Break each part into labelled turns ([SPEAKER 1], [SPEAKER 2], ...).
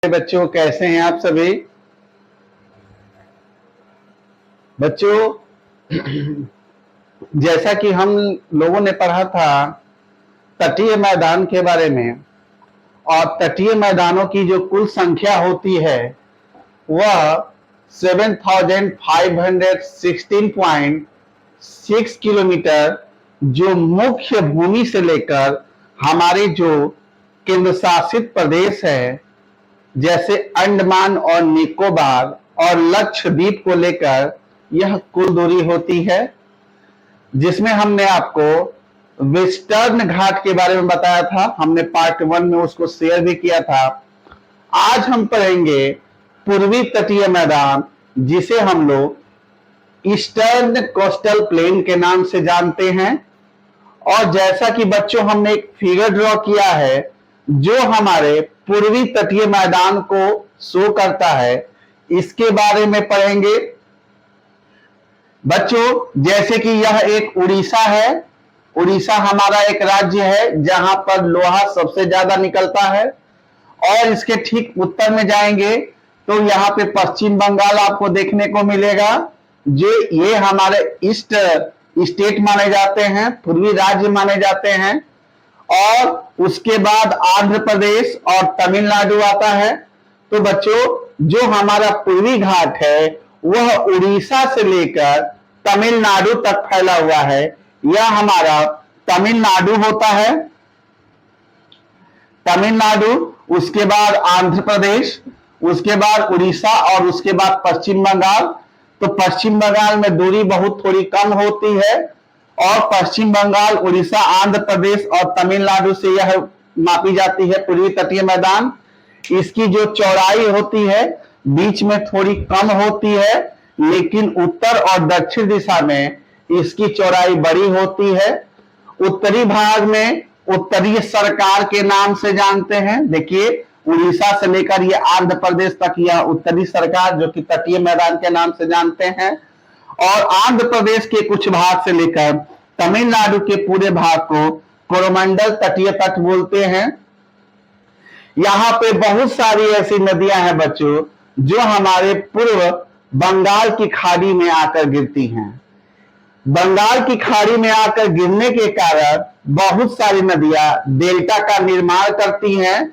[SPEAKER 1] बच्चों, कैसे हैं आप सभी बच्चों? जैसा कि हम लोगों ने पढ़ा था तटीय मैदान के बारे में, और तटीय मैदानों की जो कुल संख्या होती है वह 7,516.6 किलोमीटर, जो मुख्य भूमि से लेकर हमारे जो केंद्र शासित प्रदेश है जैसे अंडमान और निकोबार और लक्षद्वीप को लेकर यह कुल दूरी होती है, जिसमें हमने आपको वेस्टर्न घाट के बारे में बताया था। हमने पार्ट 1 में उसको शेयर भी किया था। आज हम पढ़ेंगे पूर्वी तटीय मैदान, जिसे हम लोग ईस्टर्न कोस्टल प्लेन के नाम से जानते हैं। और जैसा कि बच्चों हमने एक फिगर ड्रॉ किया है जो हमारे पूर्वी तटीय मैदान को शो करता है, इसके बारे में पढ़ेंगे बच्चों। जैसे कि यह एक उड़ीसा है। उड़ीसा हमारा एक राज्य है जहां पर लोहा सबसे ज्यादा निकलता है। और इसके ठीक उत्तर में जाएंगे तो यहाँ पे पश्चिम बंगाल आपको देखने को मिलेगा। ये हमारे ईस्ट स्टेट माने जाते हैं, पूर्वी राज्य माने जाते हैं। और उसके बाद आंध्र प्रदेश और तमिलनाडु आता है। तो बच्चों, जो हमारा पूर्वी घाट है वह उड़ीसा से लेकर तमिलनाडु तक फैला हुआ है। यह हमारा तमिलनाडु होता है। तमिलनाडु, उसके बाद आंध्र प्रदेश, उसके बाद उड़ीसा और उसके बाद पश्चिम बंगाल। तो पश्चिम बंगाल में दूरी बहुत थोड़ी कम होती है और पश्चिम बंगाल, उड़ीसा, आंध्र प्रदेश और तमिलनाडु से यह मापी जाती है पूर्वी तटीय मैदान। इसकी जो चौड़ाई होती है बीच में थोड़ी कम होती है, लेकिन उत्तर और दक्षिण दिशा में इसकी चौड़ाई बड़ी होती है। उत्तरी भाग में उत्तरीय सरकार के नाम से जानते हैं। देखिए, उड़ीसा से लेकर ये आंध्र प्रदेश तक यह उत्तरी सरकार, जो कि तटीय मैदान के नाम से जानते हैं। और आंध्र प्रदेश के कुछ भाग से लेकर तमिलनाडु के पूरे भाग को कोरोमंडल तटीय तट बोलते हैं। यहाँ पे बहुत सारी ऐसी नदियां हैं बच्चों जो हमारे पूर्व बंगाल की खाड़ी में आकर गिरती हैं। बंगाल की खाड़ी में आकर गिरने के कारण बहुत सारी नदियां डेल्टा का निर्माण करती हैं।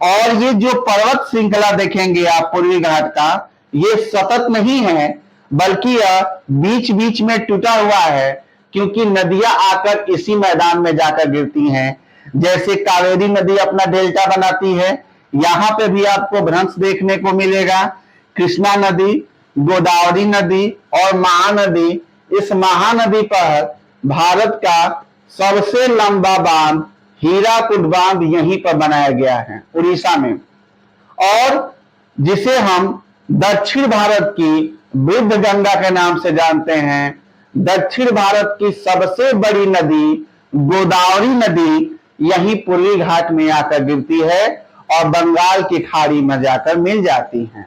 [SPEAKER 1] और ये जो पर्वत श्रृंखला देखेंगे आप पूर्वी घाट का, ये सतत नहीं है बल्कि यह बीच बीच में टूटा हुआ है, क्योंकि नदियां आकर इसी मैदान में जाकर गिरती हैं। जैसे कावेरी नदी अपना डेल्टा बनाती है, यहां पे भी आपको भ्रंश देखने को मिलेगा। कृष्णा नदी, गोदावरी नदी और महानदी, इस महानदी पर भारत का सबसे लंबा बांध हीराकुद बांध यहीं पर बनाया गया है, उड़ीसा में। और जिसे हम दक्षिण भारत की बुद्ध गंगा के नाम से जानते हैं। दक्षिण भारत की सबसे बड़ी नदी गोदावरी नदी यही पूर्वी घाट में आकर गिरती है और बंगाल की खाड़ी में जाकर मिल जाती हैं।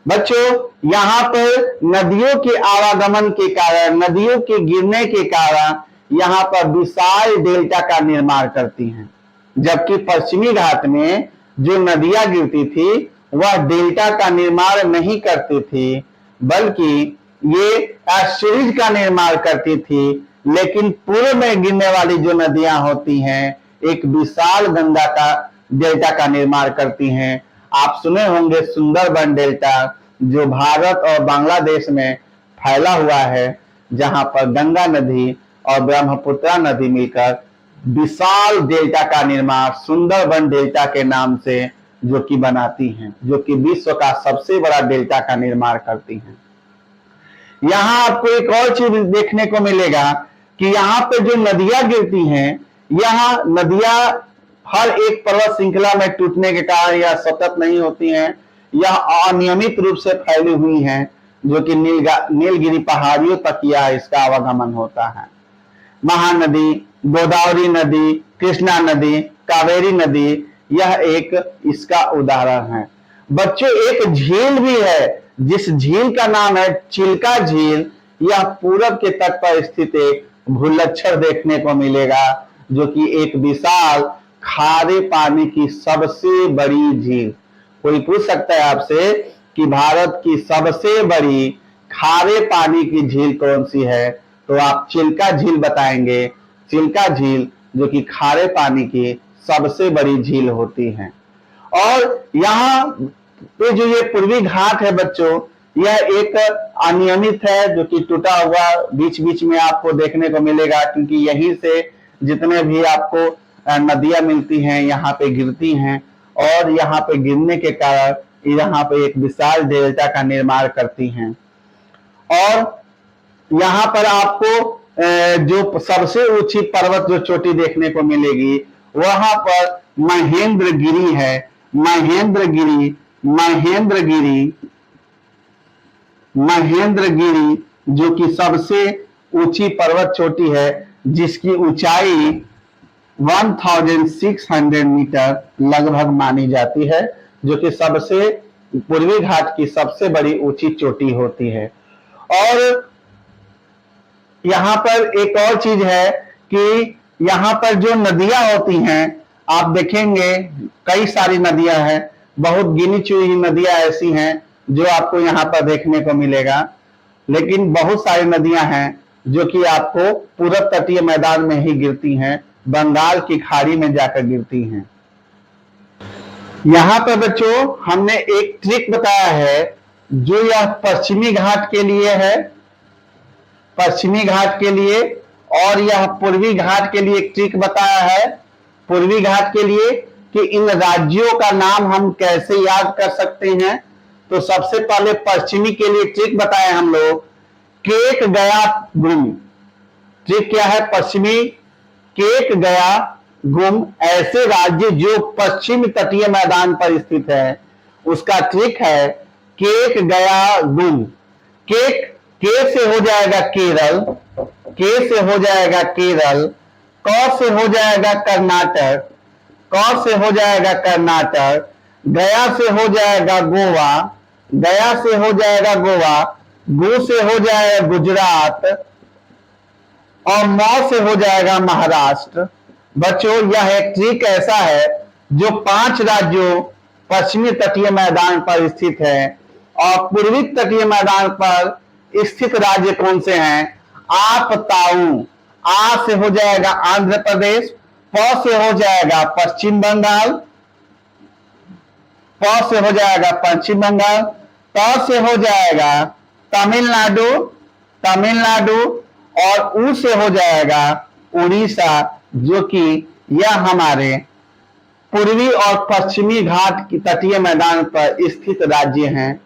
[SPEAKER 1] बच्चों, यहाँ पर नदियों के आवागमन के कारण, नदियों के गिरने के कारण यहाँ पर विशाल डेल्टा का निर्माण करती हैं। जबकि पश्चिमी घाट में जो नदियां गिरती थी वह डेल्टा का निर्माण नहीं करती थी, बल्कि ये एस्चुरीज का निर्माण करती थी। लेकिन पूर्व में गिरने वाली जो नदियां होती हैं एक विशाल गंगा का डेल्टा का निर्माण करती हैं। आप सुने होंगे सुंदरबन डेल्टा, जो भारत और बांग्लादेश में फैला हुआ है, जहां पर गंगा नदी और ब्रह्मपुत्र नदी मिलकर विशाल डेल्टा का निर्माण सुंदरबन डेल्टा के नाम से जो कि बनाती हैं, जो कि विश्व का सबसे बड़ा डेल्टा का निर्माण करती हैं। यहां आपको एक और चीज देखने को मिलेगा कि यहाँ पे जो नदियां गिरती हैं, यहाँ नदियां हर एक पर्वत श्रृंखला में टूटने के कारण यह सतत नहीं होती हैं, यह अनियमित रूप से फैली हुई हैं, जो कि नीलगिरी पहाड़ियों तक यह इसका आवागमन होता है। महानदी, गोदावरी नदी, कृष्णा नदी, कावेरी नदी, यह एक इसका उदाहरण है। बच्चों, एक झील भी है जिस झील का नाम है चिल्का झील। यह पूरब के तट पर स्थित एक भूलक्षण देखने को मिलेगा, जो कि एक विशाल खारे पानी की सबसे बड़ी झील, कोई पूछ सकता है आपसे कि भारत की सबसे बड़ी खारे पानी की झील कौन सी है, तो आप चिल्का झील बताएंगे। चिल्का झील जो कि खारे पानी की सबसे बड़ी झील होती है। और यहाँ पे जो ये पूर्वी घाट है बच्चों, यह एक अनियमित है जो कि टूटा हुआ बीच बीच में आपको देखने को मिलेगा, क्योंकि यहीं से जितने भी आपको नदियां मिलती हैं यहाँ पे गिरती हैं, और यहाँ पे गिरने के कारण यहाँ पे एक विशाल डेल्टा का निर्माण करती हैं। और यहाँ पर आपको जो सबसे ऊंची पर्वत जो चोटी देखने को मिलेगी वहां पर महेंद्रगिरी है। महेंद्रगिरी महेंद्रगिरी महेंद्रगिरी जो कि सबसे ऊंची पर्वत चोटी है, जिसकी ऊंचाई 1600 मीटर लगभग मानी जाती है, जो कि सबसे पूर्वी घाट की सबसे बड़ी ऊंची चोटी होती है। और यहाँ पर एक और चीज है कि यहाँ पर जो नदियां होती हैं, आप देखेंगे कई सारी नदियां हैं, बहुत गिनी चुनी नदियां ऐसी हैं जो आपको यहाँ पर देखने को मिलेगा, लेकिन बहुत सारी नदियां हैं जो कि आपको पूरब तटीय मैदान में ही गिरती हैं, बंगाल की खाड़ी में जाकर गिरती हैं। यहाँ पर बच्चों हमने एक ट्रिक बताया है जो यह पश्चिमी घाट के लिए है, पश्चिमी घाट के लिए, और यह पूर्वी घाट के लिए एक ट्रिक बताया है पूर्वी घाट के लिए कि इन राज्यों का नाम हम कैसे याद कर सकते हैं। तो सबसे पहले पश्चिमी के लिए ट्रिक बताया हम लोग, केक गया गुम। ट्रिक क्या है? पश्चिमी केक गया गुम, ऐसे राज्य जो पश्चिमी तटीय मैदान पर स्थित है उसका ट्रिक है केक गया गुम। केक के से हो जाएगा केरल, के से हो जाएगा केरल, क से हो जाएगा कर्नाटक, क से हो जाएगा कर्नाटक, गया से हो जाएगा गोवा, गया से हो जाएगा गोवा, गु से हो जाएगा गुजरात, और मौ से हो जाएगा महाराष्ट्र। बच्चों यह एक ट्रिक ऐसा है जो 5 राज्यों पश्चिमी तटीय मैदान पर स्थित है, और पूर्वी तटीय मैदान पर स्थित राज्य कौन से हैं? आप ताऊ। आ से हो जाएगा आंध्र प्रदेश, प से हो जाएगा पश्चिम बंगाल, प से हो जाएगा पश्चिम बंगाल, त से हो जाएगा तमिलनाडु, तमिलनाडु, और उ से हो जाएगा उड़ीसा, जो कि यह हमारे पूर्वी और पश्चिमी घाट की तटीय मैदान पर स्थित राज्य हैं।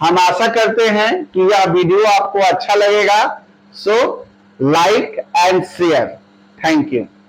[SPEAKER 1] हम आशा करते हैं कि यह वीडियो आपको अच्छा लगेगा, so like and share. Thank you.